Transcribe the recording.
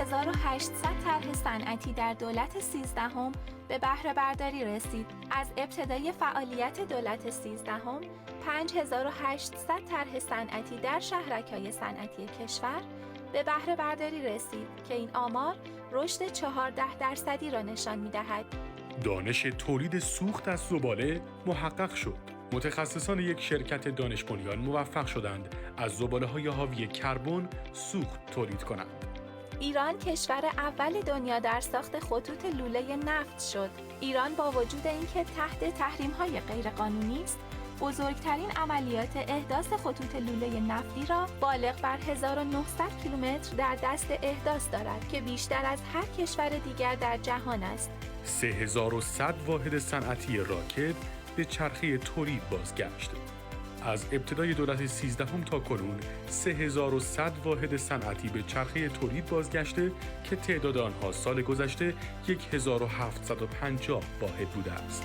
3800 طرح صنعتی در دولت 13 به بهره برداری رسید. از ابتدای فعالیت دولت 13 5800 طرح صنعتی در شهرک‌های صنعتی کشور به بهره برداری رسید که این آمار رشد 14% را نشان می‌دهد. دانش تولید سوخت از زباله محقق شد. متخصصان یک شرکت دانش بنیان موفق شدند از زباله‌های حاوی کربن سوخت تولید کنند. ایران کشور اول دنیا در ساخت خطوط لوله نفت شد. ایران با وجود اینکه تحت تحریم‌های غیرقانونی است، بزرگترین عملیات احداث خطوط لوله نفتی را بالغ بر 1900 کیلومتر در دست احداث دارد که بیشتر از هر کشور دیگر در جهان است. 3100 واحد صنعتی راکد به چرخه تولید بازگشت. از ابتدای دولت 13 تا کنون 3100 واحد صنعتی به چرخه تولید بازگشته که تعداد آنها سال گذشته 1750 واحد بوده است.